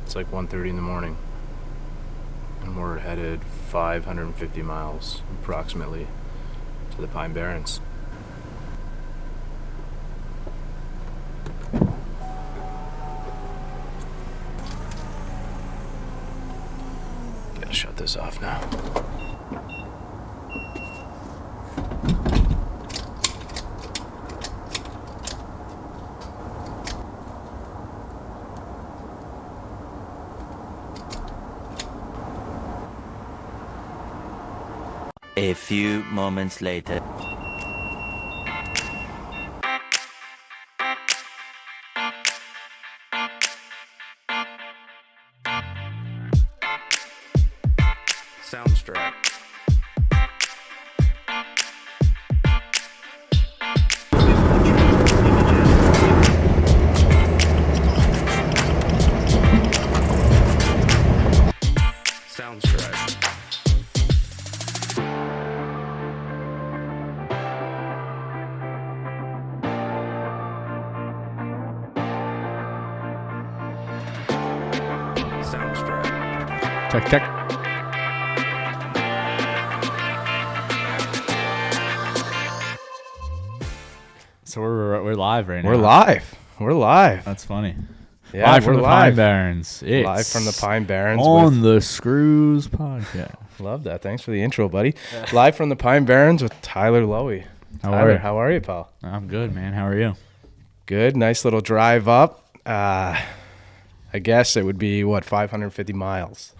It's like 1:30 in the morning, and we're headed 550 miles approximately to the Pine Barrens. Gotta shut this off now. A few moments later. Soundstripe. Soundstripe. Soundstripe. Check. So we're live right now. We're live. That's funny. Yeah, live from we're the Pine live. Barrens. It's Live from the Pine Barrens. on the Screws podcast. Love that. Thanks for the intro, buddy. Live from the Pine Barrens with Tyler Lowy. Tyler, how are you, pal? I'm good, man. How are you? Good. Nice little drive up. I guess it would be, 550 miles.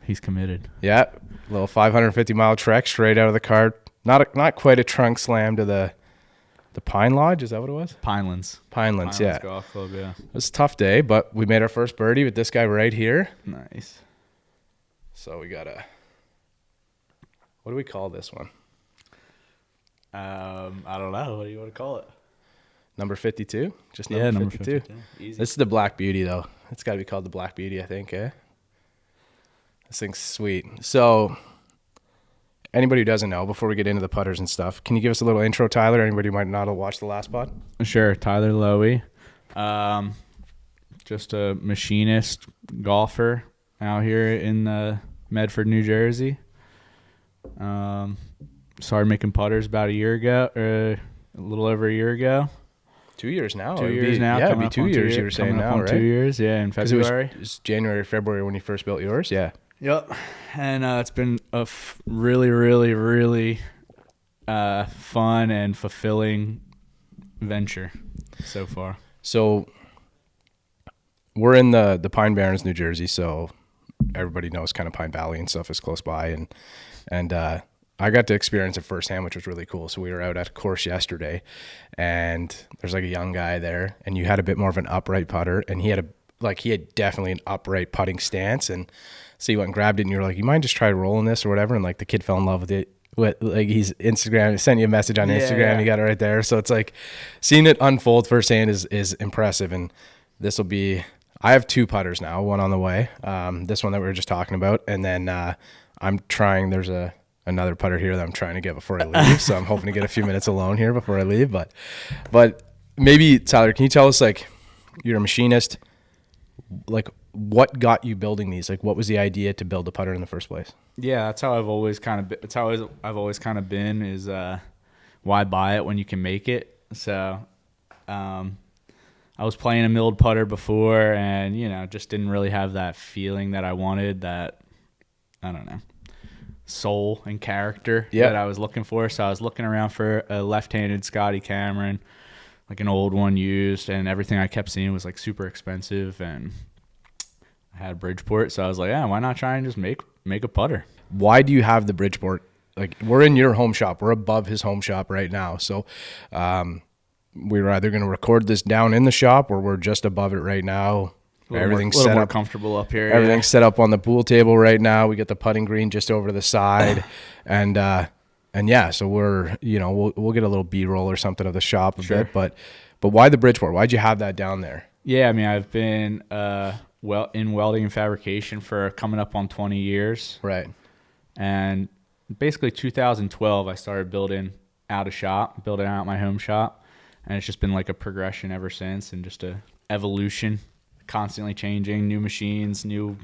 He's committed. Yeah, little 550-mile trek straight out of the car. Not quite a trunk slam to the Pine Lodge. Is that what it was? Pinelands, yeah. Golf Club, yeah. It was a tough day, but we made our first birdie with this guy right here. Nice. So we got what do we call this one? I don't know. What do you want to call it? Number 52? Just Number 52. Easy. This is the Black Beauty, though. It's got to be called the Black Beauty, I think, eh? This thing's sweet. So, anybody who doesn't know, before we get into the putters and stuff, can you give us a little intro, Tyler? Anybody who might not have watched the last pod? Sure. Tyler Lowy. Just a machinist golfer out here in Medford, New Jersey. Started making putters about a year ago, a little over a year ago. 2 years now. 2 years now. Yeah, it'd coming be up 2 on years, you were saying coming up now, on right? 2 years, yeah, in 'Cause it February. was January, February when you first built yours, yeah. Yep. And it's been a really, really, really fun and fulfilling venture so far. So we're in the Pine Barrens, New Jersey, so everybody knows kind of Pine Valley and stuff is close by, and I got to experience it firsthand, which was really cool. So we were out at a course yesterday, and there's like a young guy there, and you had a bit more of an upright putter, and he had definitely an upright putting stance, and so you went and grabbed it, and you were like, you mind just try rolling this or whatever, and like the kid fell in love with it. He's Instagram, sent you a message on Instagram, yeah. You got it right there. So it's like seeing it unfold firsthand is impressive, and this will be. I have 2 putters now, one on the way. This one that we were just talking about, and then I'm trying. There's another putter here that I'm trying to get before I leave. So I'm hoping to get a few minutes alone here before I leave. But maybe, Tyler, can you tell us, like, you're a machinist, like, what got you building these? Like, what was the idea to build a putter in the first place? Yeah, that's how I've always kind of been. It's how I've always kind of been is why buy it when you can make it? So I was playing a milled putter before and, just didn't really have that feeling that I wanted, that, I don't know, soul and character that I was looking for. So I was looking around for a left-handed Scotty Cameron, like an old one used, and everything I kept seeing was like super expensive, and I had Bridgeport. So I was like, yeah, why not try and just make a putter? Why do you have the Bridgeport? Like, we're in your home shop. We're above his home shop right now. So we were either going to record this down in the shop or we're just above it right now. Everything's set more up, comfortable up here. Everything's set up on the pool table right now. We got the putting green just over to the side, and yeah, so we're we'll get a little B-roll or something of the shop a bit, but why the Bridgeport? Why'd you have that down there? Yeah, I mean, I've been in welding and fabrication for coming up on 20 years, right? And basically 2012, I started building out my home shop, and it's just been like a progression ever since, and just a evolution constantly changing, new machines, new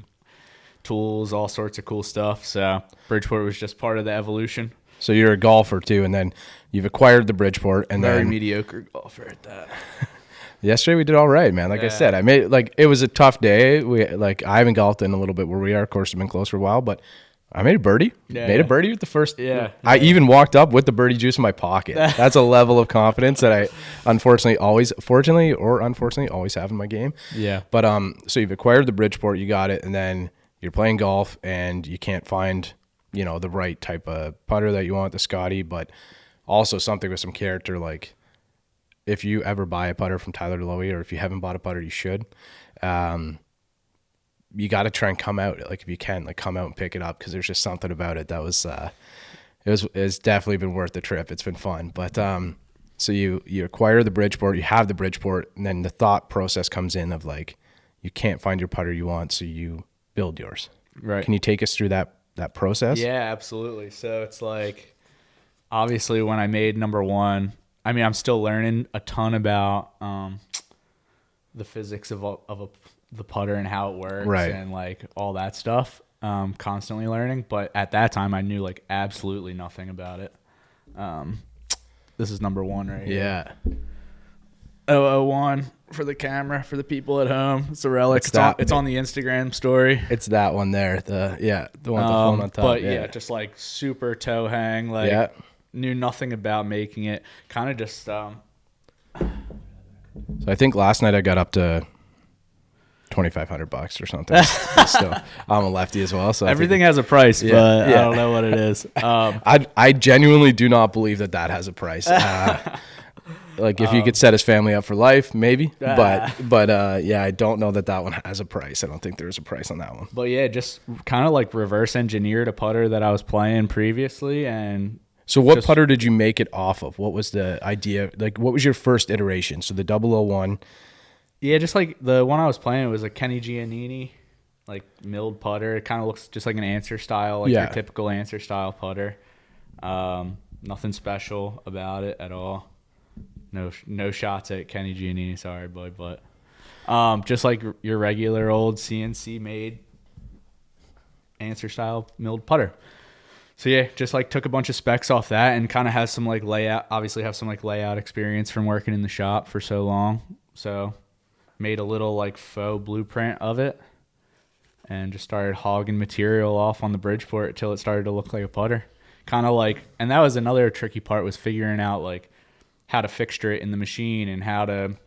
tools, all sorts of cool stuff. So Bridgeport was just part of the evolution. So you're a golfer too, and then you've acquired the Bridgeport, and Very then mediocre golfer at that. yesterday we did all right, man. Like I said, I made it was a tough day. I haven't golfed in a little bit where we are. Of course, I've been close for a while, but I made a birdie. Yeah. Made a birdie with the first. Yeah. I even walked up with the birdie juice in my pocket. That's a level of confidence that I fortunately always have in my game. Yeah. But so you've acquired the Bridgeport, you got it, and then you're playing golf, and you can't find the right type of putter that you want, the Scotty, but also something with some character. Like if you ever buy a putter from Tyler Lowy, or if you haven't bought a putter, you should. You got to try and come out, like if you can, like come out and pick it up, because there's just something about it that was it's definitely been worth the trip. It's been fun. But so you acquire the Bridgeport, you have the Bridgeport, and then the thought process comes in of like you can't find your putter you want, so you build yours. Right. Can you take us through that process? Yeah, absolutely. So it's like, obviously when I made number one, I mean, I'm still learning a ton about the physics of the putter and how it works, right, and like all that stuff. Constantly learning, but at that time I knew like absolutely nothing about it. This is number one right here. Yeah. 001 for the camera, for the people at home. It's a relic. It's on the Instagram story. It's that one there. The one with the phone on top. But yeah, just like super toe hang. Like knew nothing about making it. Kind of just. So I think last night I got up to $2,500 or something. Still, I'm a lefty as well, so everything has a price, but I don't know what it is. I genuinely do not believe that has a price. Like if you could set his family up for life, maybe. But I don't know that one has a price. I don't think there's a price on that one. But yeah, just kind of like reverse engineered a putter that I was playing previously. And so what putter did you make it off of? What was the idea? Like what was your first iteration? So the 001. Yeah, just like the one I was playing, it was a Kenny Giannini, like milled putter. It kind of looks just like an Answer style, like your typical Answer style putter. Nothing special about it at all. No shots at Kenny Giannini, sorry, boy, but just like your regular old CNC made Answer style milled putter. So yeah, just like took a bunch of specs off that, and kind of has some like layout. Obviously, have some like layout experience from working in the shop for so long. So made a little like faux blueprint of it, and just started hogging material off on the Bridgeport till it started to look like a putter. Kind of like, and that was another tricky part, was figuring out like how to fixture it in the machine, and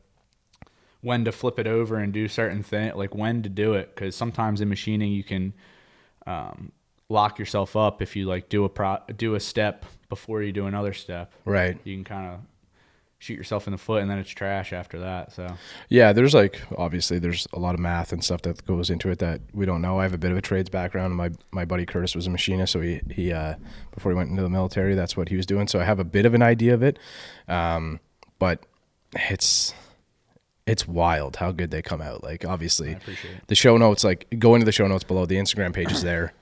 when to flip it over and do certain things, like when to do it. Because sometimes in machining you can lock yourself up if you like do a step before you do another step. Right. You can kind of shoot yourself in the foot, and then it's trash after that. So yeah, obviously there's a lot of math and stuff that goes into it that we don't know. I have a bit of a trades background. My buddy Curtis was a machinist, so he before he went into the military, that's what he was doing. So I have a bit of an idea of it, but it's wild how good they come out. Like obviously, I appreciate it. The show notes, like go into the show notes below. The Instagram page is there.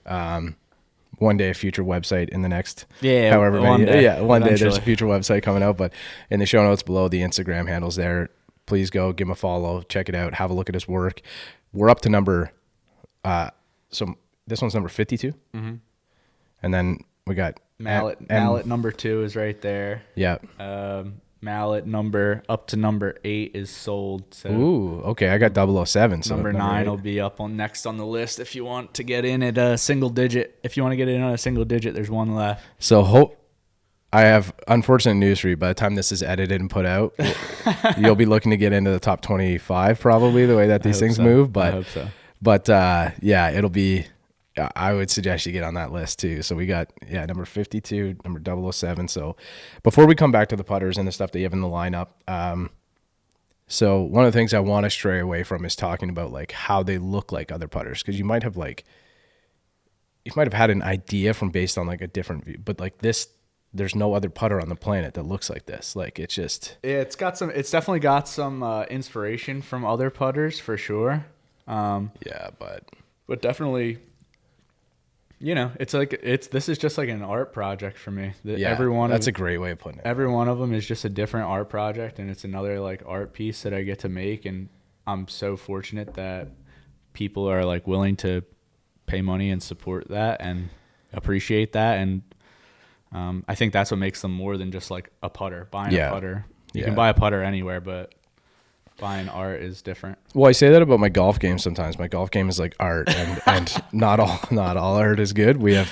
One day a future website in the next however many. One day there's a future website coming out, but in the show notes below, the Instagram handle's there. Please go give him a follow, check it out, have a look at his work. We're up to number so this one's number 52. Mm-hmm. And then we got mallet number 2 is right there. Yeah. Mallet up to number 8 is sold. So ooh, okay. I got 007. So number 9 will be up next on the list if you want to get in at a single digit. If you want to get in on a single digit, there's one left. So I have unfortunate news for you. By the time this is edited and put out, you'll be looking to get into the top 25 probably, the way that these things move. But I hope so. But it'll be. I would suggest you get on that list too. So we got number 52, number 007. So before we come back to the putters and the stuff that you have in the lineup, so one of the things I want to stray away from is talking about like how they look like other putters, because you might have had an idea from based on like a different view, but like this, there's no other putter on the planet that looks like this. Like it's just it's definitely got some inspiration from other putters for sure. But definitely. This is just like an art project for me. That's a great way of putting it. Every one of them is just a different art project, and it's another like art piece that I get to make. And I'm so fortunate that people are like willing to pay money and support that and appreciate that. And I think that's what makes them more than just like a putter, buying a putter. You can buy a putter anywhere, but buying art is different. Well, I say that about my golf game sometimes. My golf game is like art, and not all art is good. We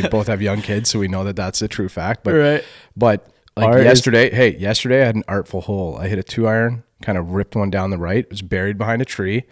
both have young kids, so we know that that's a true fact. But like art yesterday I had an artful hole. I hit a 2-iron, kind of ripped one down the right. It was buried behind a tree,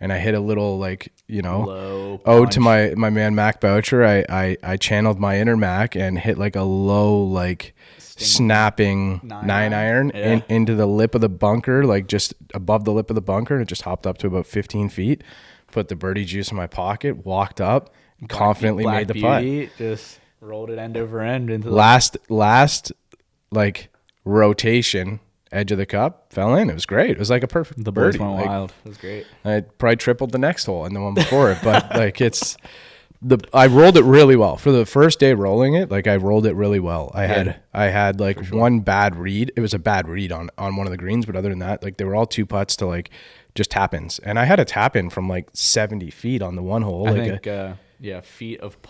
and I hit a little like low ode to my man Mack Boucher. I channeled my inner Mack and hit like a low like snapping 9-iron into the lip of the bunker, like just above the lip of the bunker, and it just hopped up to about 15 feet. Put the birdie juice in my pocket, walked up, and confidently made the putt. Just rolled it end over end into the last like rotation, edge of the cup, fell in. It was great. It was like a perfect the birds birdie. went like, wild. It was great. I probably tripled the next hole and the one before it, but like I rolled it really well for the first day rolling it. Like I rolled it really well. I had like one bad read. It was a bad read on one of the greens, but other than that, like they were all 2 putts to like just tap ins. And I had a tap in from like 70 feet on the one hole. I think feet of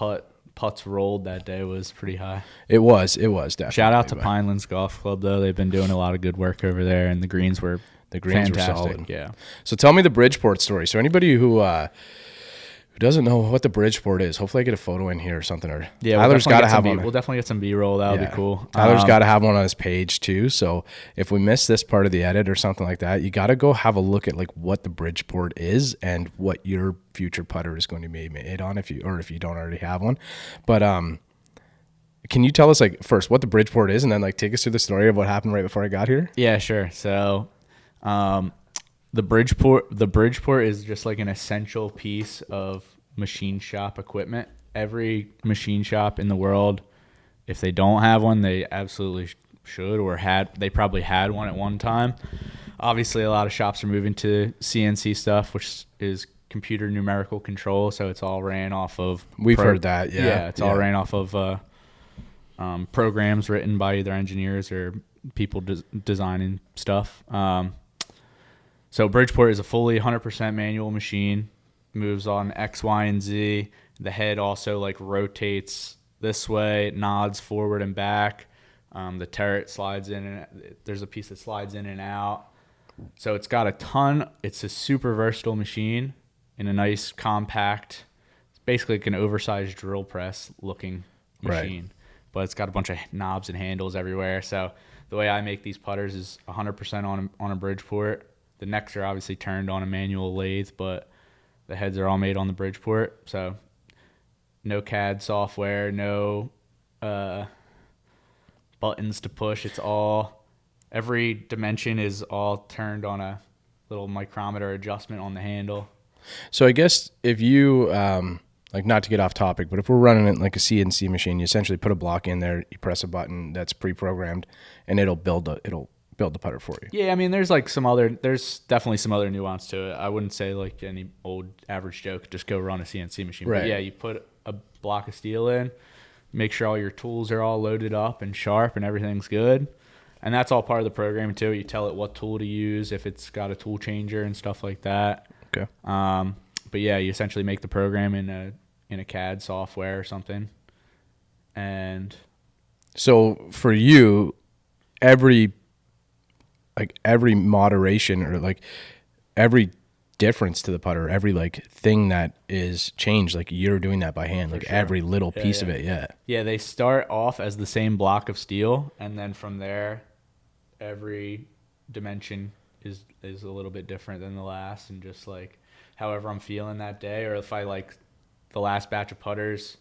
putts rolled that day was pretty high. It was definitely. Shout out to Pinelands Golf Club though. They've been doing a lot of good work over there, and the greens were fantastic. Were solid. Yeah. So tell me the Bridgeport story. So anybody who doesn't know what the Bridgeport is, hopefully I get a photo in here or something. Or Tyler's got to have one. We'll definitely get some B-roll. That would be cool. Tyler's got to have one on his page too. So if we miss this part of the edit or something like that, you got to go have a look at like what the Bridgeport is and what your future putter is going to be made on if you don't already have one. But can you tell us like first what the Bridgeport is, and then like take us through the story of what happened right before I got here? Yeah, sure. So the Bridgeport is just like an essential piece of machine shop equipment. Every machine shop in the world, if they don't have one, they absolutely should, or they probably had one at one time. Obviously, a lot of shops are moving to CNC stuff, which is computer numerical control. So it's all ran off of. We've heard that. Yeah. Yeah, it's all ran off of programs written by either engineers or people designing stuff. So Bridgeport is a fully 100% manual machine. Moves on X, Y, and Z. The head also like rotates this way, nods forward and back. The turret slides in, and there's a piece that slides in and out. So it's got it's a super versatile machine in a nice compact, it's basically like an oversized drill press looking machine. Right. But it's got a bunch of knobs and handles everywhere. So the way I make these putters is 100% on a Bridgeport. The necks are obviously turned on a manual lathe, but the heads are all made on the Bridgeport. So no CAD software, no buttons to push. It's all, every dimension is all turned on a little micrometer adjustment on the handle. So I guess if you, like not to get off topic, but if we're running it like a CNC machine, you essentially put a block in there, you press a button that's pre-programmed, and it'll build the putter for you. Yeah, I mean, there's definitely some other nuance to it. I wouldn't say like any old average Joe could just go run a CNC machine. Right. But yeah, you put a block of steel in, make sure all your tools are all loaded up and sharp and everything's good. And that's all part of the programming too. You tell it what tool to use, if it's got a tool changer and stuff like that. Okay. But yeah, you essentially make the program in a CAD software or something. And so for you, every moderation or like every difference to the putter, every like thing that is changed, like you're doing that by hand, like every little piece of it. Yeah, they start off as the same block of steel, and then from there, every dimension is a little bit different than the last, and just like however I'm feeling that day, or if I like the last batch of putters,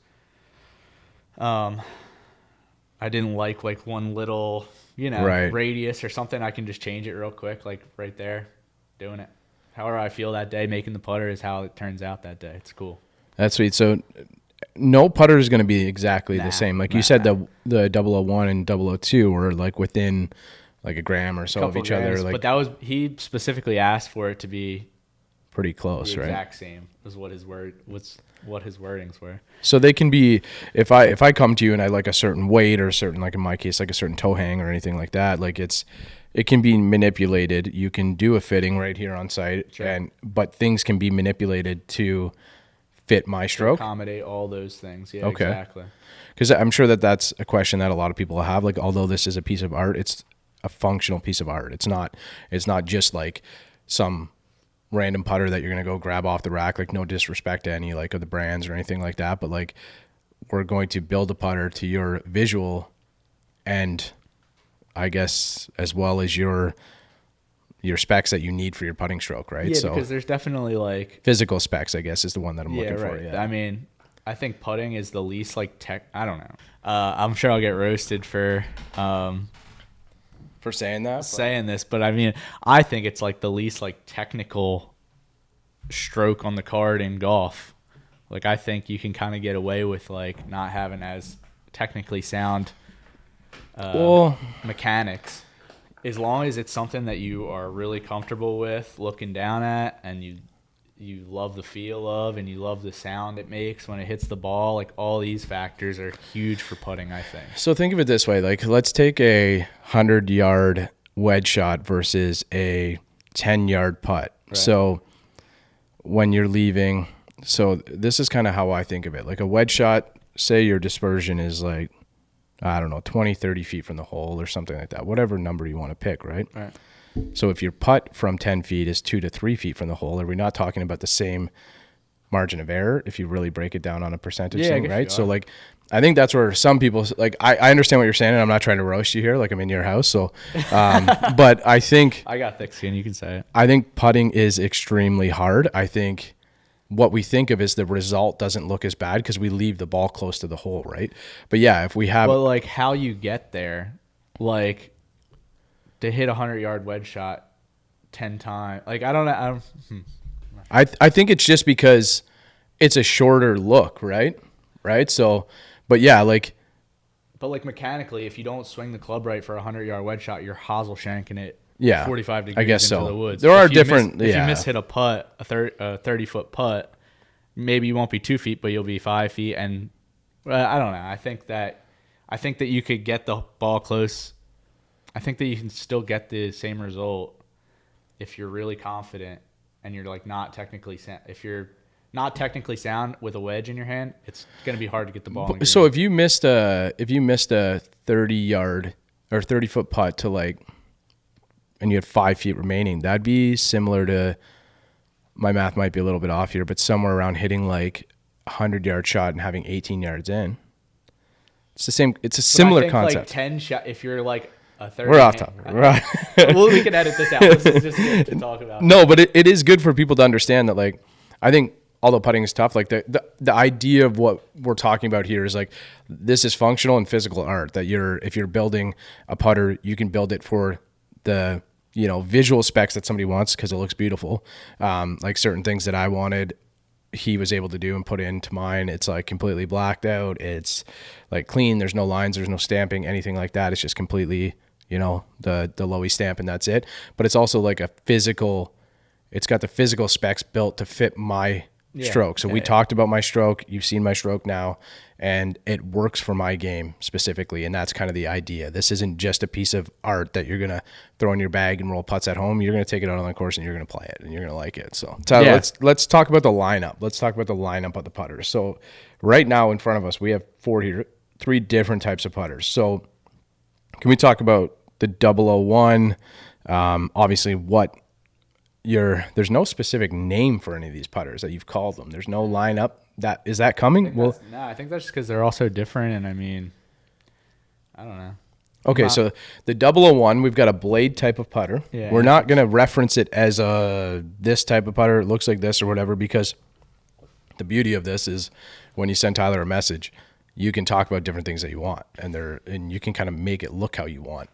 I didn't like one little, radius or something, I can just change it real quick, like right there, doing it. However I feel that day making the putter is how it turns out that day. It's cool. That's sweet. So no putter is going to be exactly the same. Like you said, the 001 and 002 were like within like a gram or so of each other. Like, but he specifically asked for it to be pretty close, the right? Exact same was what his wordings were. So they can be, if I come to you and I like a certain weight or a certain, like in my case, like a certain toe hang or anything like that, like it can be manipulated. You can do a fitting right here on site, Sure. but things can be manipulated to fit my stroke. Accommodate all those things. Yeah, Okay. exactly. Because I'm sure that that's a question that a lot of people have. Like, although this is a piece of art, it's a functional piece of art. It's not just like some random putter that you're going to go grab off the rack. Like, no disrespect to any like of the brands or anything like that, but like, we're going to build a putter to your visual and I guess as well as your specs that you need for your putting stroke, right? Yeah, So because there's definitely like physical specs, I guess, is the one that I'm looking for. right. Yeah. I mean, I think putting is the least like tech. I don't know. I'm sure I'll get roasted for saying that. saying this, but I mean, I think it's like the least like technical stroke on the card in golf. Like, I think you can kind of get away with like not having as technically sound mechanics, as long as it's something that you are really comfortable with looking down at, and you love the feel of, and you love the sound it makes when it hits the ball. Like, all these factors are huge for putting, I think. So think of it this way. Like, let's take a 100-yard wedge shot versus a 10-yard putt. Right. So when you're leaving, so this is kind of how I think of it. Like a wedge shot, say your dispersion is like, I don't know, 20, 30 feet from the hole or something like that, whatever number you want to pick, right? Right. So if your putt from 10 feet is 2 to 3 feet from the hole, are we not talking about the same margin of error if you really break it down on a percentage thing, right? So like, I think that's where some people, like, I understand what you're saying, and I'm not trying to roast you here, like I'm in your house. So, but I think I got thick skin, you can say it. I think putting is extremely hard. I think what we think of is the result doesn't look as bad because we leave the ball close to the hole, right? But yeah, if we have, But like, how you get there, like, to hit a 100-yard wedge shot 10 times, like, I don't know. I think it's just because it's a shorter look, right? So, but yeah, like, But like, mechanically, if you don't swing the club right for a 100-yard wedge shot, you're hosel shanking it. Yeah, 45 degrees I guess into so. the woods. There are different. If yeah. you miss hit a putt, a 30-foot putt, maybe you won't be 2 feet, but you'll be 5 feet. And I don't know. I think that you could get the ball close. I think that you can still get the same result if you're really confident and you're like not technically sound. If you're not technically sound with a wedge in your hand, it's going to be hard to get the ball. So if you missed a 30-yard or 30-foot putt to like, and you had 5 feet remaining, that'd be similar to, my math might be a little bit off here, but somewhere around hitting like a 100-yard shot and having 18 yards in. It's the same. It's a similar concept. Like 10 shot. If you're like a 30. We're off topic. Right. Well, we can edit this out. This is just good to talk about. No, but it is good for people to understand that, like, I think although putting is tough, like the idea of what we're talking about here is like, this is functional and physical art, that if you're building a putter, you can build it for the, visual specs that somebody wants because it looks beautiful. Like certain things that I wanted, he was able to do and put into mine. It's like completely blacked out. It's like clean. There's no lines. There's no stamping, anything like that. It's just completely, the Lowy stamp, and that's it. But it's also like it's got the physical specs built to fit my stroke. So we talked about my stroke. You've seen my stroke now, and it works for my game specifically. And that's kind of the idea. This isn't just a piece of art that you're going to throw in your bag and roll putts at home. You're going to take it out on the course and you're going to play it and you're going to like it. So Tyler, let's talk about the lineup. Let's talk about the lineup of the putters. So right now in front of us, we have 3 different types of putters. So can we talk about the 001? Obviously there's no specific name for any of these putters that you've called them. There's no lineup. Is that coming? No, I think that's just because they're all so different. And I mean, I don't know. Okay, so the 001, we've got a blade type of putter. Yeah. We're not going to reference it as this type of putter. It looks like this or whatever, because the beauty of this is when you send Tyler a message, you can talk about different things that you want, and you can kind of make it look how you want.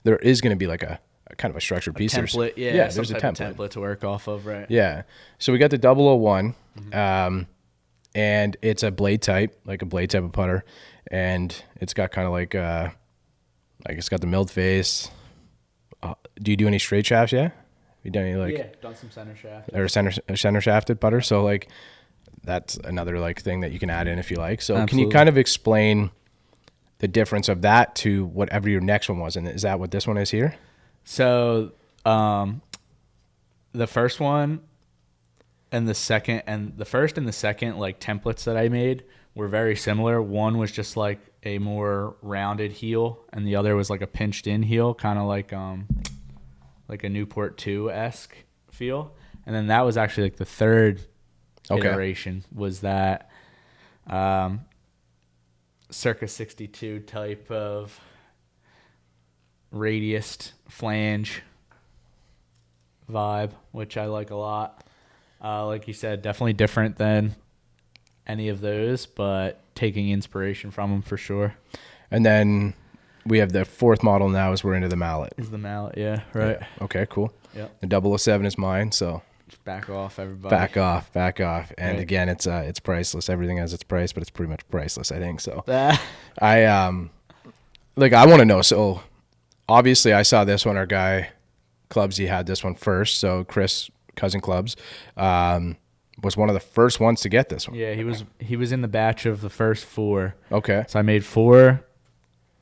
There is going to be like a kind of a structured piece. Template, there's a template to work off of, right? Yeah. So we got the 001, and it's a blade type, like a blade type of putter, and it's got kind of like it's got the milled face. Do you do any straight shafts yet? Have you done any done some center shaft or center shafted putter? So like that's another like thing that you can add in if you like. So Absolutely. Can you kind of explain the difference of that to whatever your next one was? And is that what this one is here? So, the first one and the second, and the first and the second like templates that I made were very similar. One was just like a more rounded heel, and the other was like a pinched in heel, kind of like a Newport 2-esque feel. And then that was actually like the third iteration was that circa 62 type of radiused flange vibe, which I like a lot. Like you said, definitely different than any of those, but taking inspiration from them for sure. And then we have the fourth model now as we're into the mallet. Is the mallet, yeah, right. Yeah. Okay, cool. Yep. The 007 is mine, so Just back off, everybody. back off. And Right. again, it's priceless. Everything has its price, but it's pretty much priceless, I think. So Ah. I I want to know. So obviously, I saw this one. Our guy Clubsy had this one first. So Chris Cousin Clubs was one of the first ones to get this one. Yeah, he was in the batch of the first 4. Okay. So I made 4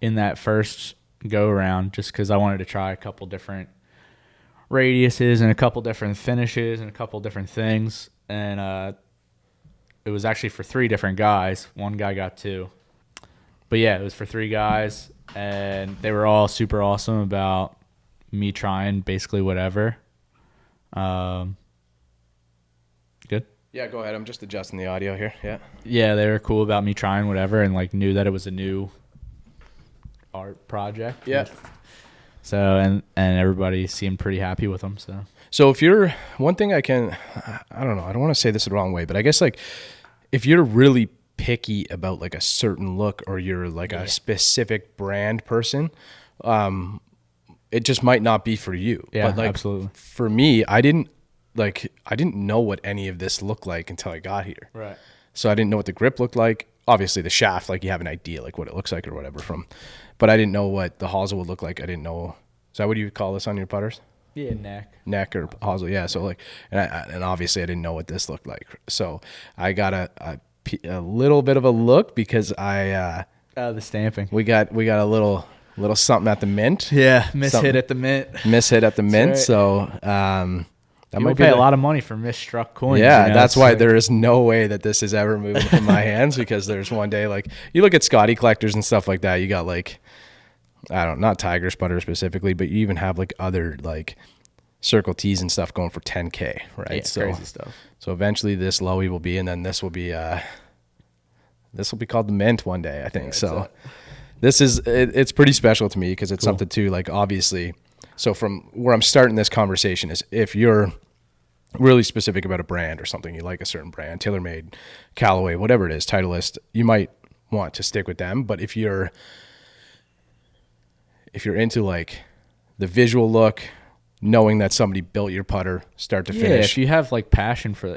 in that first go around just because I wanted to try a couple different radiuses and a couple different finishes and a couple different things. And it was actually for 3 different guys. One guy got 2. But yeah, it was for 3 guys, and they were all super awesome about me trying basically whatever. Good. Yeah, go ahead. I'm just adjusting the audio here. Yeah. Yeah, they were cool about me trying whatever, and like knew that it was a new art project. Yeah. So and everybody seemed pretty happy with them. So if you're one thing I don't know, I don't want to say this the wrong way, but I guess like if you're really picky about like a certain look or you're like a specific brand person, it just might not be for you. Yeah, but like absolutely. For me, I didn't know what any of this looked like until I got here. Right. So I didn't know what the grip looked like. Obviously the shaft, like you have an idea like what it looks like or whatever but I didn't know what the hosel would look like. I didn't know. Is that what you would call this on your putters? Yeah, Neck or hosel. Yeah. So like, and obviously I didn't know what this looked like. So I got a little bit of a look because the stamping. we got a little something at the mint. Yeah, Something. hit at the mint. Mishit at the mint. right. So that You might might be pay a lot of money for misstruck coins. Yeah, you know? that's It's why like- there is no way that this is ever moving from my hands, because there's one day, like, you look at Scotty collectors and stuff like that, you got, like, I don't know, not Tiger Sputter specifically, but you even have, like, other, like, Circle T's and stuff going for $10K, right? Yeah, so, crazy stuff. So eventually this Lowy will be, and then this will be called the Mint one day, I think. Yeah, so this is, it's pretty special to me because it's something too, like, obviously. So from where I'm starting this conversation is if you're really specific about a brand or something, you like a certain brand, TaylorMade, Callaway, whatever it is, Titleist, you might want to stick with them. But if you're into like the visual look, knowing that somebody built your putter start to finish, if you have like passion for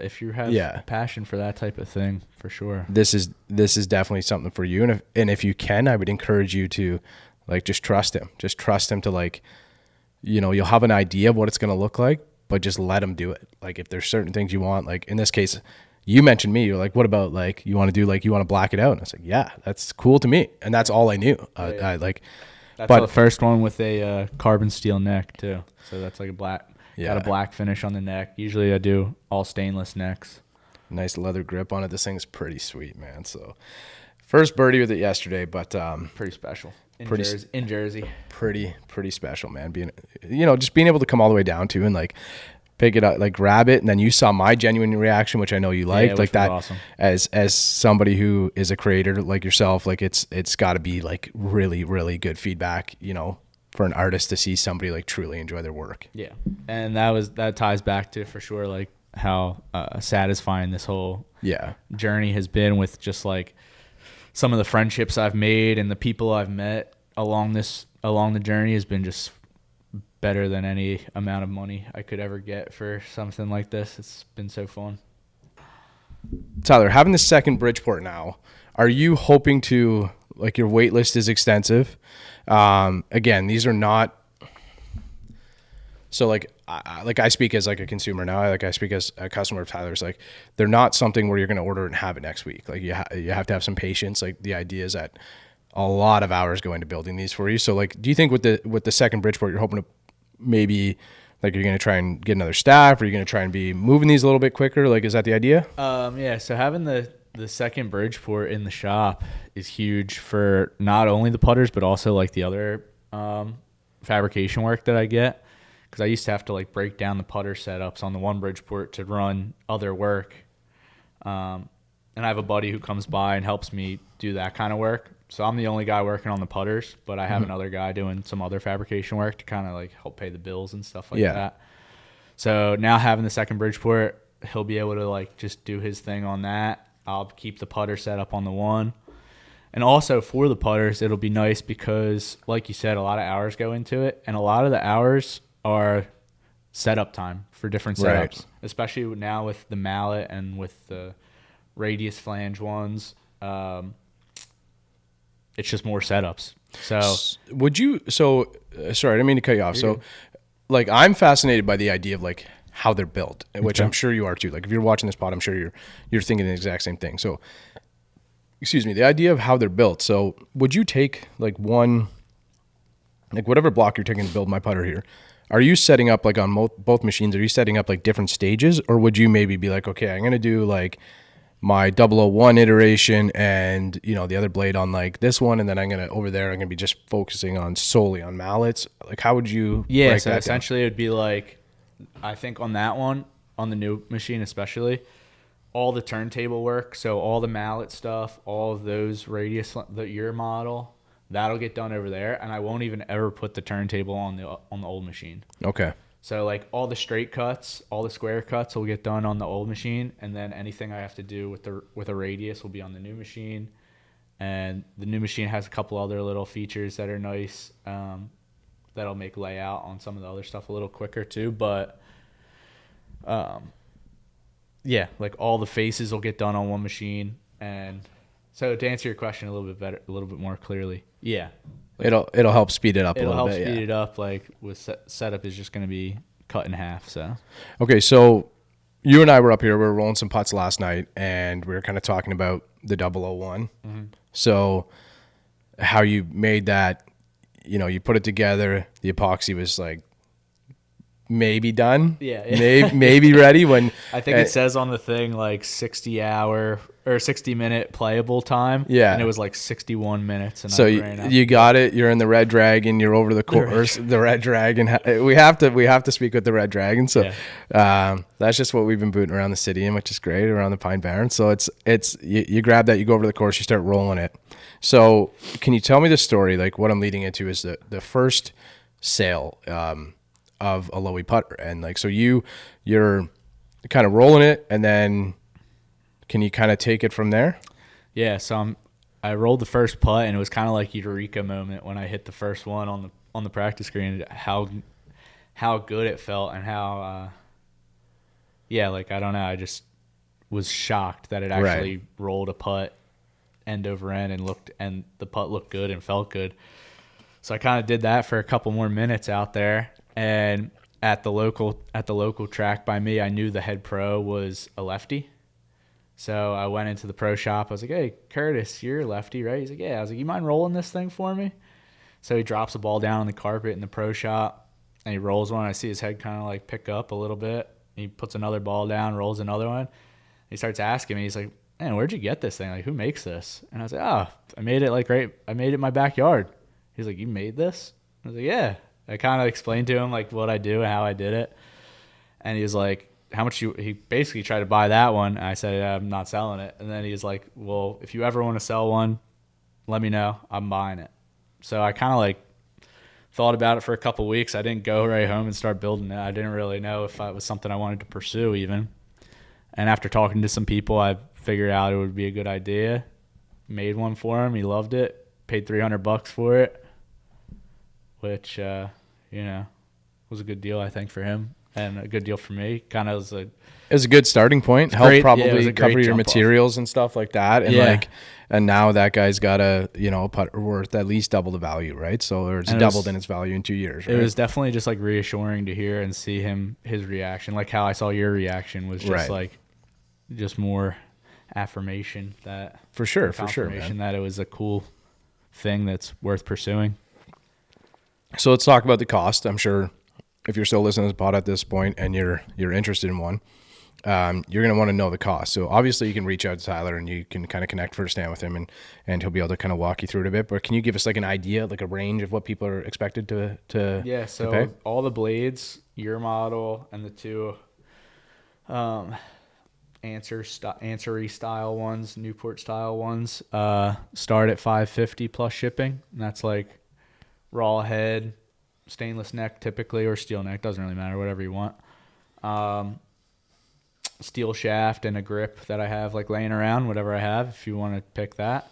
passion for that type of thing, for sure. this is definitely something for you. And if you can, I would encourage you to like just trust him. Just trust him to, like, you know, you'll have an idea of what it's going to look like, but just let him do it. Like if there's certain things you want, like in this case, you mentioned me, you're like, what about like, you want to do, like, you want to black it out? And I was like, yeah, that's cool to me. And that's all I knew. I like, That's but the first one with a carbon steel neck too. So that's like a black, got a black finish on the neck. Usually I do all stainless necks. nice leather grip on it. This thing's pretty sweet, man. So first birdie with it yesterday, but Pretty special. Pretty In Jersey. pretty special, man. Being, you know, just being able to come all the way down to and like pick it up, like grab it, and then you saw my genuine reaction, which I know you liked, which like was that. awesome. As somebody who is a creator like yourself, like it's got to be like really, really good feedback, you know, for an artist to see somebody like truly enjoy their work. Yeah. And that ties back to for sure like how satisfying this whole Yeah. journey has been, with just like some of the friendships I've made and the people I've met along the journey has been just better than any amount of money I could ever get for something like this. It's been so fun. Tyler, having the second Bridgeport now, are you hoping to, like, your wait list is extensive? Again, these are not, so like I speak as like a consumer now, like I speak as a customer of Tyler's, like they're not something where you're going to order and have it next week. Like you have to have some patience. Like the idea is that a lot of hours go into building these for you. So like, do you think with the second Bridgeport, you're hoping to maybe like you're going to try and get another staff, or you're going to try and be moving these a little bit quicker? Like, is that the idea? Yeah. So having the second Bridgeport in the shop is huge for not only the putters, but also like the other fabrication work that I get. Because I used to have to like break down the putter setups on the one Bridgeport to run other work. And I have a buddy who comes by and helps me do that kind of work. So I'm the only guy working on the putters, but I have another guy doing some other fabrication work to kind of like help pay the bills and stuff like that. So now having the second Bridgeport, he'll be able to like just do his thing on that. I'll keep the putter set up on the one. And also for the putters, it'll be nice because, like you said, a lot of hours go into it. And a lot of the hours are setup time for different setups, Right. Especially now with the mallet and with the radius flange ones. It's just more setups. So Would you, sorry, I didn't mean to cut you off. So like, I'm fascinated by the idea of like how they're built, which I'm sure you are too. Like if you're watching this pod, I'm sure you're thinking the exact same thing. So, excuse me, the idea of how they're built. So would you take like whatever block you're taking to build my putter here, are you setting up like on both machines? Are you setting up like different stages, or would you maybe be like, okay, I'm going to do like my 001 iteration and, you know, the other blade on like this one, and then I'm going to be just focusing on solely on mallets? Like, how would you break so that essentially it would be like, I think on that one, on the new machine especially, all the turntable work, so all the mallet stuff, all of those radius, your model, that'll get done over there, and I won't even ever put the turntable on the old machine. Okay. So like all the straight cuts, all the square cuts will get done on the old machine, and then anything I have to do with a radius will be on the new machine. And the new machine has a couple other little features that are nice, that'll make layout on some of the other stuff a little quicker too. But yeah, like all the faces will get done on one machine. And so to answer your question a little bit better, a little bit more clearly, yeah. It'll help speed it up a little bit. It'll help speed it up. Like with setup is just going to be cut in half. So okay, so you and I were up here. We were rolling some putts last night, and we were kind of talking about the 001. Mm-hmm. So how you made that, you know, you put it together. The epoxy was like maybe done. Yeah. Maybe ready when I think it says on the thing like 60-hour or 60-minute playable time. Yeah. And it was like 61 minutes. And so you got it. You're in the Red Dragon. You're over the course. The Red Dragon. We have to speak with the Red Dragon. So that's just what we've been booting around the city in, which is great, around the Pine Barrens. So it's you grab that, you go over the course, you start rolling it. So can you tell me the story? Like what I'm leading into is the first sale of a Lowy putter, and like so you're kind of rolling it, and then can you kind of take it from there? Yeah, so I rolled the first putt, and it was kind of like eureka moment when I hit the first one on the practice green. How good it felt, and how like I don't know, I just was shocked that it actually rolled a putt end over end and the putt looked good and felt good. So I kind of did that for a couple more minutes out there, and at the local track by me, I knew the head pro was a lefty. So I went into the pro shop. I was like, "Hey, Curtis, you're a lefty, right?" He's like, "Yeah." I was like, "You mind rolling this thing for me?" So he drops the ball down on the carpet in the pro shop, and he rolls one. I see his head kind of like pick up a little bit. He puts another ball down, rolls another one. He starts asking me. He's like, "Man, where'd you get this thing? Like, who makes this?" And I was like, "Oh, I made it I made it in my backyard." He's like, "You made this?" I was like, "Yeah." I kind of explained to him like what I do and how I did it. And he was like, "How much he basically tried to buy that one." And I said, "Yeah, I'm not selling it." And then he was like, "Well, if you ever want to sell one, let me know. I'm buying it." So I kind of like thought about it for a couple weeks. I didn't go right home and start building it. I didn't really know if it was something I wanted to pursue even. And after talking to some people, I figured out it would be a good idea. Made one for him. He loved it. Paid $300 for it, which, was a good deal, I think, for him. And a good deal for me. Kind of was it was a good starting point. Help probably cover your materials and stuff like that. And and now that guy's got a putter worth at least double the value, right? So it's doubled in its value in 2 years. Right? It was definitely just like reassuring to hear and see his reaction, like how I saw your reaction was just like just more affirmation that for sure, man. That it was a cool thing that's worth pursuing. So let's talk about the cost. I'm sure if you're still listening to the pod at this point and you're interested in one, you're going to want to know the cost. So obviously you can reach out to Tyler and you can kind of connect firsthand with him and he'll be able to kind of walk you through it a bit. But can you give us like an idea, like a range of what people are expected to So pay? all the blades, your model, and the two Answery style ones, Newport style ones, start at $550 plus shipping. And that's like raw head, stainless neck typically, or steel neck, doesn't really matter, whatever you want. Steel shaft and a grip that I have like laying around, whatever I have, if you want to pick that.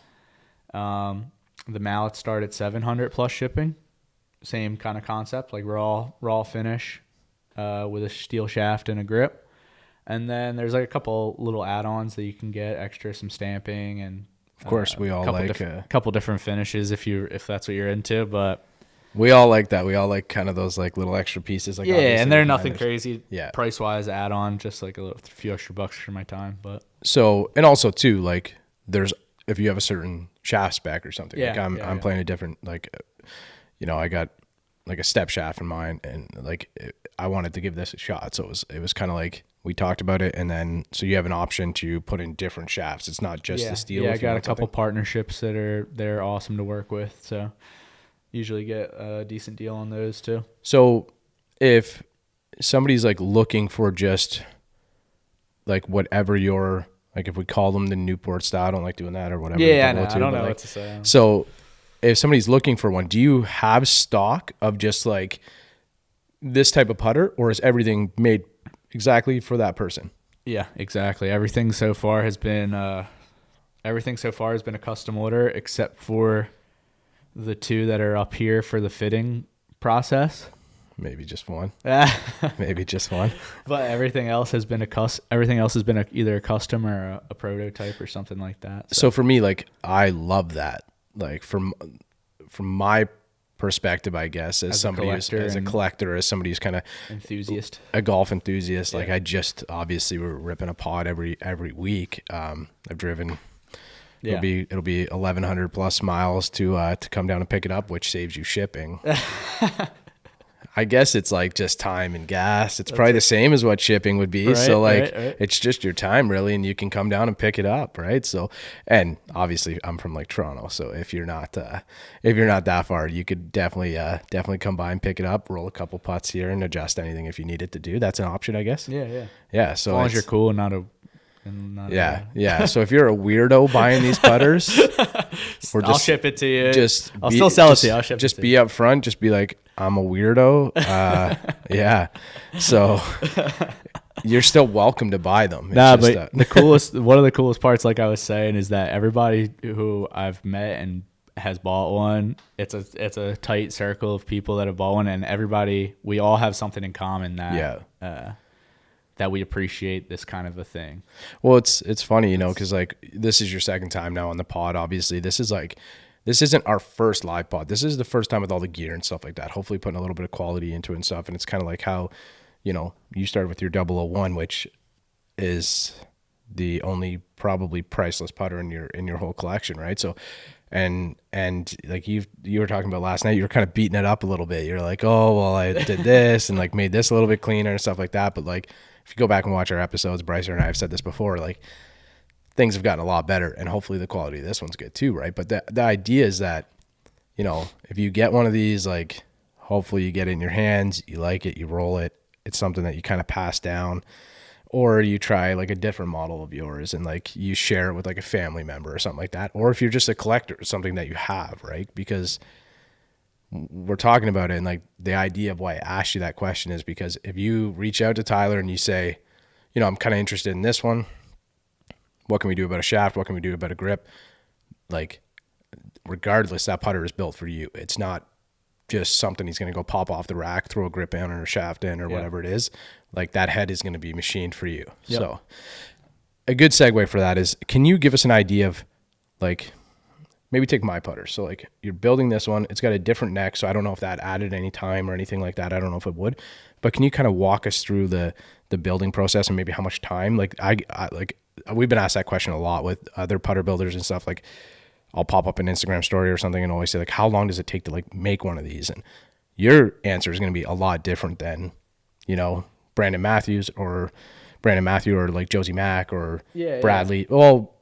The mallets start at $700 plus shipping. Same kind of concept, like raw finish with a steel shaft and a grip. And then there's like a couple little add-ons that you can get, extra, some stamping, and Of course, we all like a couple different finishes if that's what you're into. But we all like that. We all like kind of those like little extra pieces. Like and they're nothing crazy. Yeah, price-wise, add-on, just like a few extra bucks for my time. But so, and also too, like if you have a certain shaft spec or something. Like I'm playing a different, like, I got like a step shaft in mine, and like I wanted to give this a shot. So it was kind of like we talked about it, and then so you have an option to put in different shafts. It's not just the steel. Yeah, I got a couple partnerships they're awesome to work with. So usually get a decent deal on those too. So if somebody's like looking for just like whatever your, like if we call them the Newport style, I don't like doing that or whatever. Yeah, I don't know what to say. So if somebody's looking for one, do you have stock of just like this type of putter, or is everything made exactly for that person? Yeah, exactly. Everything so far has been a custom order, except for the two that are up here for the fitting process. Maybe just one. Maybe just one. But everything else has been either a custom or a prototype or something like that. So for me, like, I love that. Like from my perspective, I guess, as somebody who's a collector, as somebody who's kind of a golf enthusiast, like I just obviously we're ripping a pod every week. I've driven. It'll be 1,100 plus miles to come down and pick it up, which saves you shipping. I guess it's like just time and gas. It's probably the same as what shipping would be. Right, so like it's just your time really, and you can come down and pick it up, right? So, and obviously I'm from like Toronto, so if you're not that far, you could definitely come by and pick it up, roll a couple putts here, and adjust anything if you need it to do. That's an option, I guess. Yeah. So as long as you're cool and not a yeah. So if you're a weirdo buying these putters, I'll ship it to you. I'll still sell it to you. I'll ship it to you. Just be up front. Just be like, I'm a weirdo. Yeah. So you're still welcome to buy them. But one of the coolest parts, like I was saying, is that everybody who I've met and has bought one, it's a tight circle of people that have bought one, and we all have something in common that we appreciate this kind of a thing. Well, it's funny, because like this is your second time now on the pod. Obviously, this isn't our first live pod. This is the first time with all the gear and stuff like that. Hopefully putting a little bit of quality into it and stuff. And it's kind of like how, you started with your 001, which is the only probably priceless putter in your whole collection, right? So, and like you were talking about last night, you were kind of beating it up a little bit. You're like, oh, well, I did this and like made this a little bit cleaner and stuff like that. But like, if you go back and watch our episodes, Bryce and I have said this before, like things have gotten a lot better, and hopefully the quality of this one's good too, right? But the idea is that, if you get one of these, like hopefully you get it in your hands, you like it, you roll it, it's something that you kind of pass down, or you try like a different model of yours and like you share it with like a family member or something like that. Or if you're just a collector, something that you have, right? Because we're talking about it, and like the idea of why I asked you that question is because if you reach out to Tyler and you say, I'm kind of interested in this one, what can we do about a shaft? What can we do about a grip? Like, regardless, that putter is built for you. It's not just something he's going to go pop off the rack, throw a grip in or a shaft in or whatever it is. Like, that head is going to be machined for you. Yep. So a good segue for that is, can you give us an idea of, like, maybe take my putter. So like you're building this one, it's got a different neck. So I don't know if that added any time or anything like that. I don't know if it would, but can you kind of walk us through the building process and maybe how much time? Like I like, we've been asked that question a lot with other putter builders and stuff. Like I'll pop up an Instagram story or something and always say like, how long does it take to like make one of these? And your answer is going to be a lot different than, Brandon Matthew or like Josie Mack or Bradley. Yeah. Well,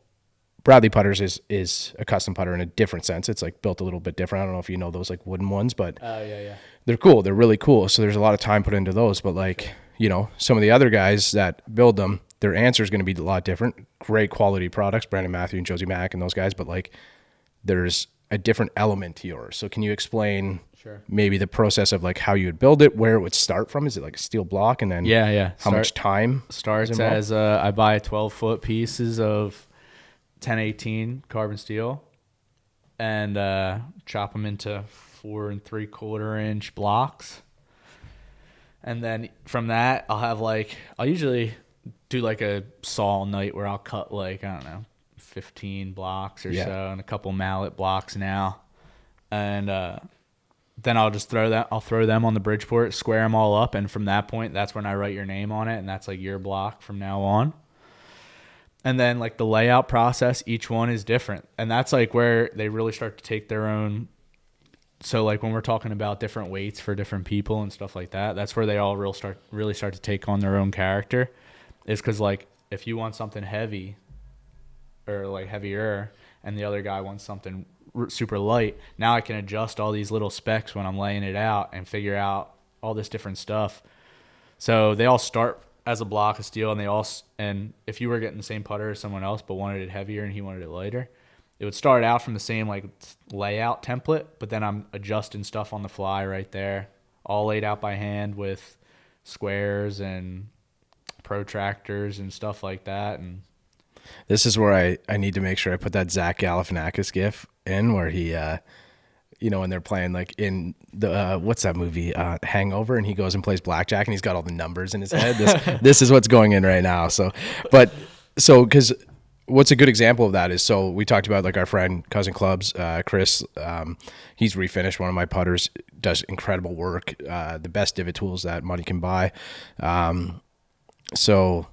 Bradley putters is a custom putter in a different sense. It's like built a little bit different. I don't know if you know those like wooden ones, but they're cool. They're really cool. So there's a lot of time put into those. But like, some of the other guys that build them, their answer is going to be a lot different. Great quality products, Brandon Matthew and Josie Mack and those guys. But like, there's a different element to yours. So can you explain maybe the process of like how you would build it, where it would start from? Is it like a steel block and then how much time starts as I buy 12-foot pieces of 1018 carbon steel and chop them into 4 3/4 inch blocks, and then from that I'll usually do like a saw night where I'll cut like, I don't know, 15 blocks or so, and a couple mallet blocks now, and then I'll just throw them on the Bridgeport, square them all up, and from that point, that's when I write your name on it, and that's like your block from now on. And then like the layout process, each one is different, and that's like where they really start to take their own. So like when we're talking about different weights for different people and stuff like that, that's where they all really start to take on their own character. Is because like if you want something heavy or like heavier, and the other guy wants something super light, now I can adjust all these little specs when I'm laying it out and figure out all this different stuff. So they all start as a block of steel, and if you were getting the same putter as someone else but wanted it heavier and he wanted it lighter, it would start out from the same like layout template, but then I'm adjusting stuff on the fly right there, all laid out by hand with squares and protractors and stuff like that. And this is where I need to make sure I put that Zach Galifianakis gif in where he when they're playing like in the what's that movie, Hangover, and he goes and plays blackjack and he's got all the numbers in his head. This is what's going in right now. So because what's a good example of that is, so we talked about like our friend Cousin Clubs, Chris, he's refinished one of my putters, does incredible work, the best divot tools that money can buy. So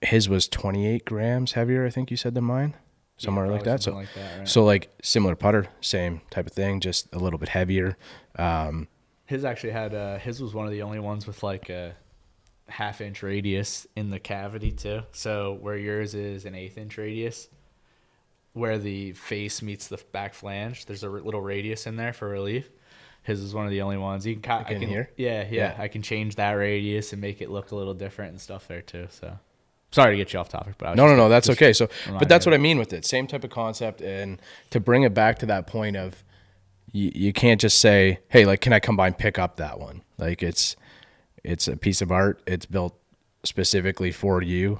his was 28 grams heavier, I think you said, than mine. Somewhere like that. So, like that, right? So like similar putter, same type of thing, just a little bit heavier. His actually had his was one of the only ones with like a 1/2 inch radius in the cavity too. So where yours is an 1/8 inch radius, where the face meets the back flange, there's a little radius in there for relief. His is one of the only ones. You can I can here. Yeah. I can change that radius and make it look a little different and stuff there too. So. Sorry to get you off topic, but no, that's okay. So, but that's what I mean with it. Same type of concept, and to bring it back to that point of, you can't just say, hey, like, can I come by and pick up that one? Like, it's a piece of art. It's built specifically for you.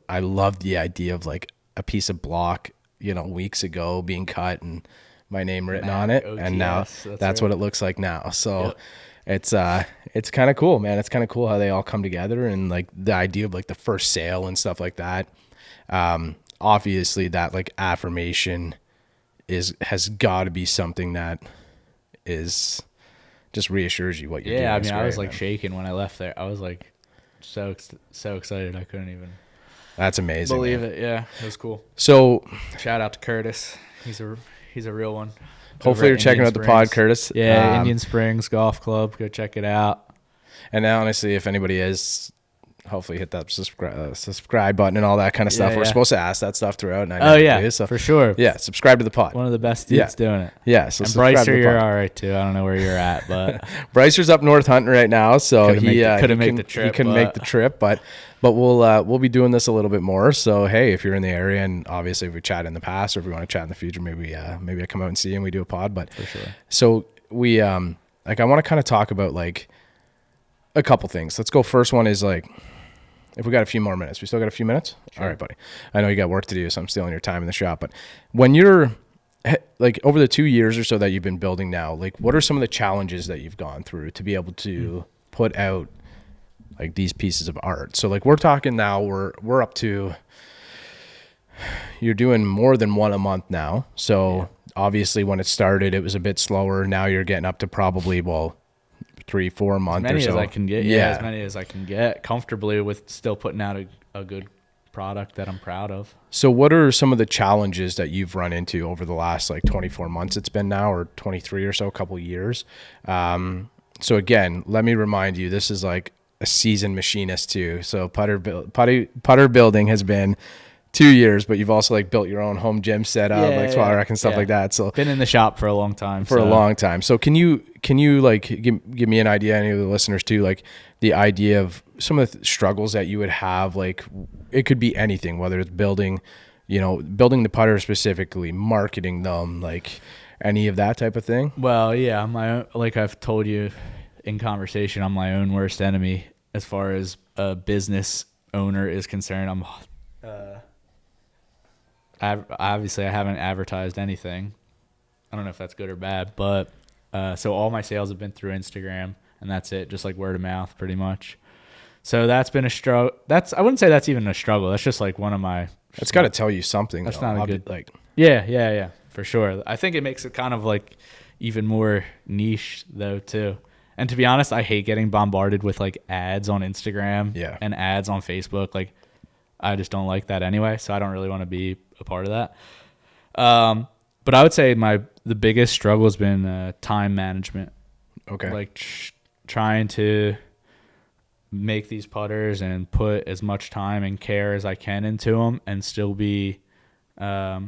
I love the idea of like a piece of block, weeks ago being cut and my name written Mack, on it, OTS, and now that's right. What it looks like now. So. Yep. It's kind of cool, man. It's kind of cool how they all come together, and like the idea of like the first sale and stuff like that. Obviously that like affirmation has got to be something that is just reassures you what you're doing. Yeah, I mean, I was like shaking when I left there. I was like so excited I couldn't even. That's amazing. Believe it. Yeah, it was cool. So shout out to Curtis. He's a real one. Hopefully you're checking out the pod, Curtis. Yeah, Indian Springs Golf Club. Go check it out. And now, honestly, if anybody is, hopefully hit that subscribe button and all that kind of stuff. We're supposed to ask that stuff throughout. And for sure. Yeah, subscribe to the pod. One of the best dudes doing it. Yeah, so and Brycer, you're all right too. I don't know where you're at, but Brycer's up north hunting right now, so he couldn't make the trip, but we'll be doing this a little bit more. So hey, if you're in the area, and obviously if we chat in the past, or if we want to chat in the future, maybe I come out and see you and we do a pod. But for sure. So we I want to kind of talk about like a couple things. Let's go. First one is like, if we got a few more minutes, we still got a few minutes. Sure. All right, buddy. I know you got work to do, so I'm stealing your time in the shop. But when you're like over the 2 years or so that you've been building now, like what are some of the challenges that you've gone through to be able to put out like these pieces of art? So like we're talking now, we're up to, you're doing more than one a month now. So obviously when it started, it was a bit slower. Now you're getting up to probably 3-4 months or so. As many as I can get. Yeah, as many as I can get comfortably with still putting out a good product that I'm proud of. So what are some of the challenges that you've run into over the last like 24 months it's been now, or 23 or so, a couple of years? So again, let me remind you, this is like a seasoned machinist too. So putter building has been 2 years, but you've also like built your own home gym setup, like swat rack and stuff like that. So been in the shop for a long time. A long time. So can you like give me an idea, any of the listeners too, like the idea of some of the struggles that you would have? Like it could be anything, whether it's building the putter specifically, marketing them, like any of that type of thing. Well, yeah, like I've told you in conversation, I'm my own worst enemy as far as a business owner is concerned. Obviously I haven't advertised anything. I don't know if that's good or bad, but so all my sales have been through Instagram, and that's it, just like word of mouth pretty much. So that's been a struggle. I wouldn't say that's even a struggle. That's just like one of my. That's got to tell you something. That's though. not a good like. Yeah, for sure. I think it makes it kind of like even more niche though too. And to be honest, I hate getting bombarded with like ads on Instagram and ads on Facebook. Like I just don't like that anyway, so I don't really want to be a part of that. But I would say the biggest struggle has been time management. Okay. Like trying to make these putters and put as much time and care as I can into them and still be a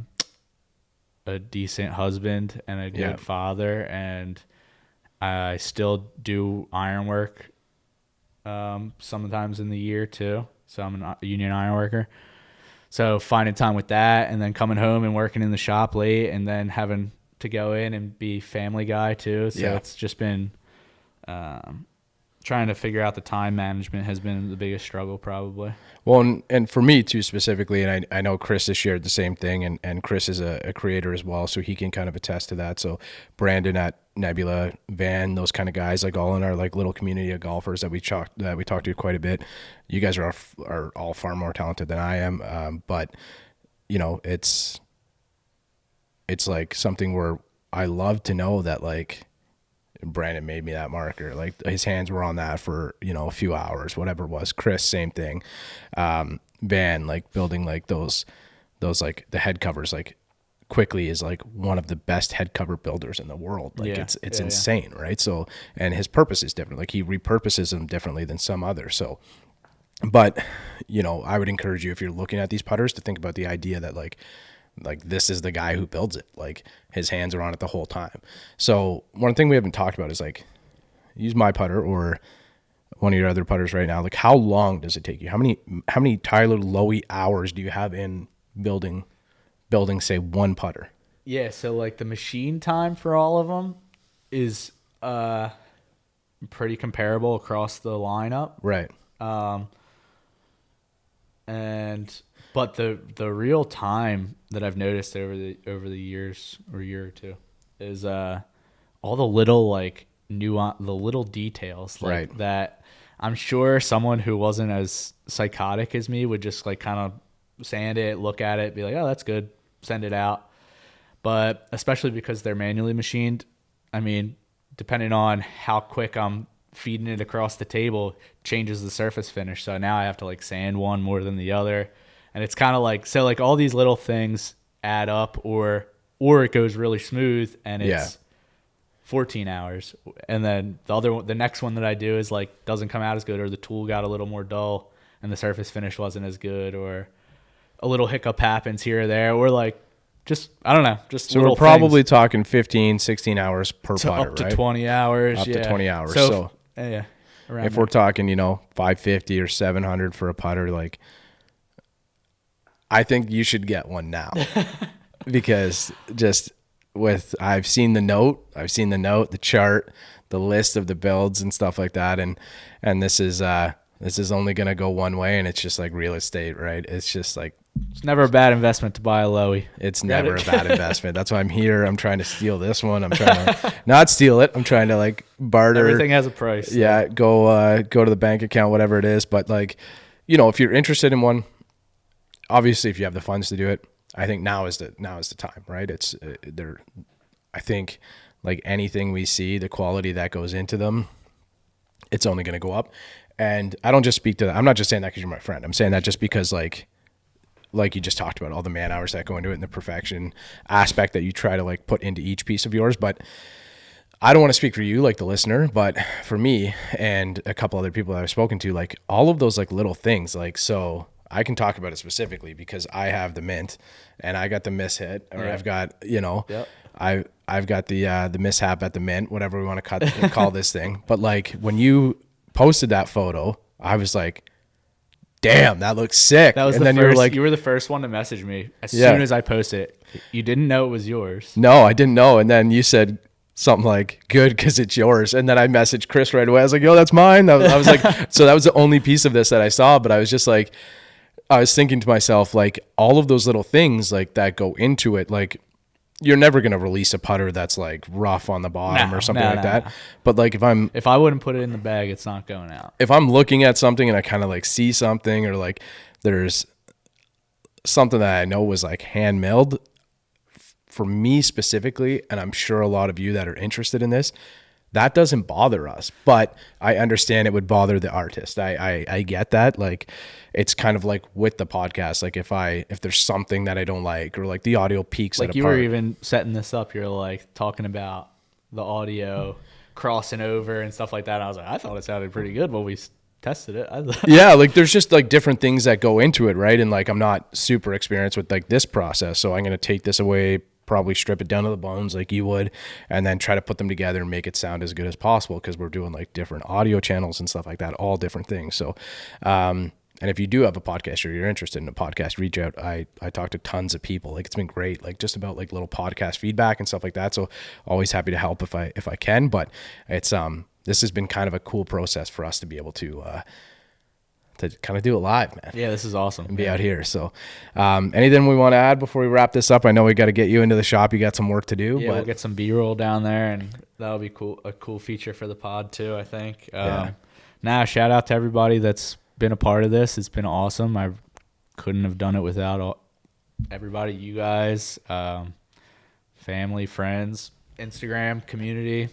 decent husband and a good father. And I still do iron work sometimes in the year too. So I'm a union iron worker. So finding time with that, and then coming home and working in the shop late, and then having to go in and be family guy too. So it's just been trying to figure out the time management has been the biggest struggle probably. Well, and for me too specifically, and I know Chris has shared the same thing, and Chris is a creator as well, so he can kind of attest to that. So Brandon at Nebula, Van, those kind of guys, like all in our like little community of golfers that we talk to quite a bit. You guys are all far more talented than I am, but it's like something where I love to know that like Brandon made me that marker. Like his hands were on that for, a few hours, whatever it was. Chris, same thing. Van, like building like those like the head covers, like quickly is like one of the best head cover builders in the world. Like it's insane. Right. So, and his purpose is different. Like he repurposes them differently than some others. So, but I would encourage you, if you're looking at these putters, to think about the idea that like this is the guy who builds it. Like his hands are on it the whole time. So one thing we haven't talked about is like use my putter or one of your other putters right now. Like how long does it take you? How many Tyler Lowy hours do you have in building say one putter? Yeah. So like the machine time for all of them is pretty comparable across the lineup. Right. But the real time that I've noticed over the years or year or two is all the little like the little details like that. I'm sure someone who wasn't as psychotic as me would just like kind of sand it, look at it, be like, oh, that's good, send it out. But especially because they're manually machined, I mean, depending on how quick I'm feeding it across the table, changes the surface finish. So now I have to like sand one more than the other. And it's kind of like, so like all these little things add up, or it goes really smooth and it's 14 hours. And then the next one that I do is like, doesn't come out as good, or the tool got a little more dull and the surface finish wasn't as good, or a little hiccup happens here or there, or like, just, I don't know, just so we're probably talking 15, 16 hours per putter, up to 20 hours. Up to 20 hours. So if there. We're talking, 550 or 700 for a putter, like, I think you should get one now because I've seen the note, the chart, the list of the builds and stuff like that. And this is only going to go one way, and it's just like real estate, right? It's just like, it's never a bad investment to buy a Lowy. It's never a bad investment. That's why I'm here. I'm trying to steal this one. I'm trying to not steal it. I'm trying to like barter. Everything has a price. So. Yeah. Go to the bank account, whatever it is. But like, if you're interested in one, obviously, if you have the funds to do it, I think now is the time, right? It's I think like anything we see, the quality that goes into them, it's only going to go up. And I don't just speak to that. I'm not just saying that because you're my friend. I'm saying that just because like like you just talked about, all the man hours that go into it and the perfection aspect that you try to like put into each piece of yours. But I don't want to speak for you, like the listener, but for me and a couple other people that I've spoken to, like all of those like little things, like, so I can talk about it specifically because I have the mint and I got the mishit, or I've got, you know, I've got the mishap at the mint, whatever we want to call this thing. But like when you posted that photo, I was like, damn, that looks sick. That was and the then first, you were the first one to message me as soon as I posted it. You didn't know it was yours. No, I didn't know. And then you said something like, good, because it's yours. And then I messaged Chris right away. I was like, yo, that's mine. I was like, so that was the only piece of this that I saw. But I was just like, I was thinking to myself, like all of those little things like that go into it. Like you're never going to release a putter that's like rough on the bottom or something like that. But like if I wouldn't put it in the bag, it's not going out. If I'm looking at something and I kind of like see something, or like there's something that I know was like hand milled for me specifically, and I'm sure a lot of you that are interested in this, that doesn't bother us, but I understand it would bother the artist. I get that. Like it's kind of like with the podcast, like if there's something that I don't like, or like the audio peaks like at a you part. were even setting this up, you're like talking about the audio crossing over and stuff like that. I was like, I thought it sounded pretty good when we tested it. Yeah, like there's just like different things that go into it, right? And like I'm not super experienced with like this process, so I'm gonna take this away, probably strip it down to the bones like you would, and then try to put them together and make it sound as good as possible, because we're doing like different audio channels and stuff like that, all different things. So and if you do have a podcast or you're interested in a podcast, reach out. I talk to tons of people. Like it's been great, like just about like little podcast feedback and stuff like that. So always happy to help if I can. But it's this has been kind of a cool process for us to be able to kind of do it live, man. Yeah, this is awesome. And be out here. So anything we want to add before we wrap this up? I know we got to get you into the shop. You got some work to do. Yeah, but we'll get some B-roll down there, and that'll be cool. A cool feature for the pod too, I think. Shout out to everybody that's been a part of this. It's been awesome. I couldn't have done it without everybody, you guys, family, friends, Instagram, community.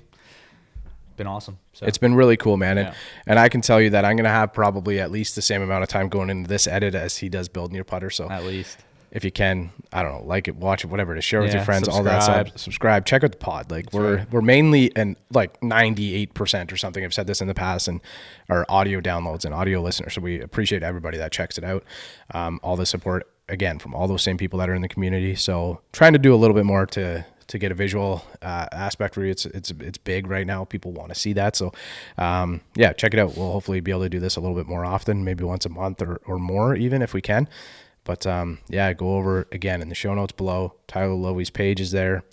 Been awesome. So it's been really cool, man. And I can tell you that I'm going to have probably at least the same amount of time going into this edit as he does building your putter. So at least if you can, I don't know, like it, watch it, whatever it is, share with your friends, all that stuff. Subscribe, check out the pod. Like we're mainly, and like 98% or something, I've said this in the past, and our audio downloads and audio listeners. So we appreciate everybody that checks it out. All the support again from all those same people that are in the community. So trying to do a little bit more to get a visual aspect for you. It's big right now. People want to see that. So check it out. We'll hopefully be able to do this a little bit more often, maybe once a month or more, even if we can. But go over again in the show notes below. Tyler Lowy's page is there.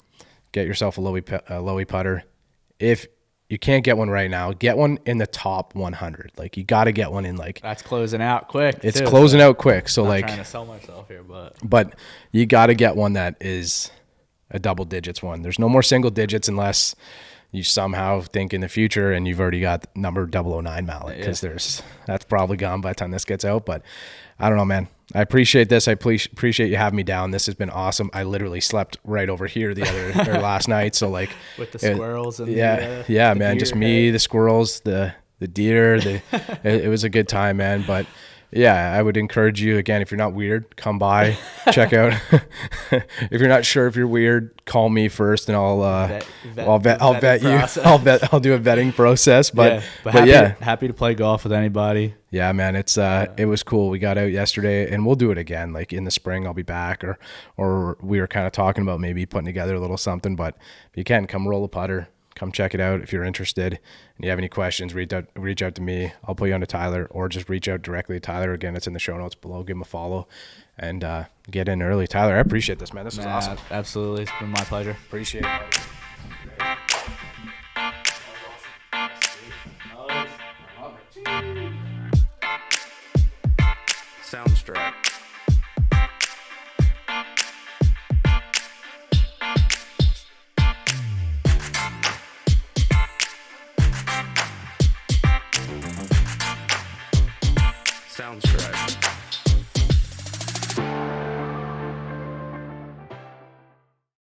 Get yourself a Lowy putter. If you can't get one right now, get one in the top 100. Like you got to get one in like. That's closing out quick. It's closing out quick. So I'm like. Trying to sell myself here, but you got to get one that is a double digits one. There's no more single digits unless you somehow think in the future and you've already got number 009 mallet, because that's probably gone by the time this gets out. But I don't know, man. I appreciate this. I appreciate you having me down. This has been awesome. I literally slept right over here or last night. So like with the squirrels and the man, just me, head. the squirrels, the deer. It was a good time, man. But yeah, I would encourage you again, if you're not weird, come by, check out. If you're not sure if you're weird, call me first, and I'll vet you. I'll do a vetting process. But happy to play golf with anybody. Yeah, man, it was cool. We got out yesterday, and we'll do it again. Like in the spring, I'll be back, or we were kind of talking about maybe putting together a little something. But if you can, come roll a putter. Come check it out if you're interested and you have any questions. Reach out to me. I'll put you on to Tyler, or just reach out directly to Tyler. Again, it's in the show notes below. Give him a follow and get in early. Tyler, I appreciate this, man. This was awesome. Absolutely. It's been my pleasure. Appreciate it. Soundstripe. Soundstripe.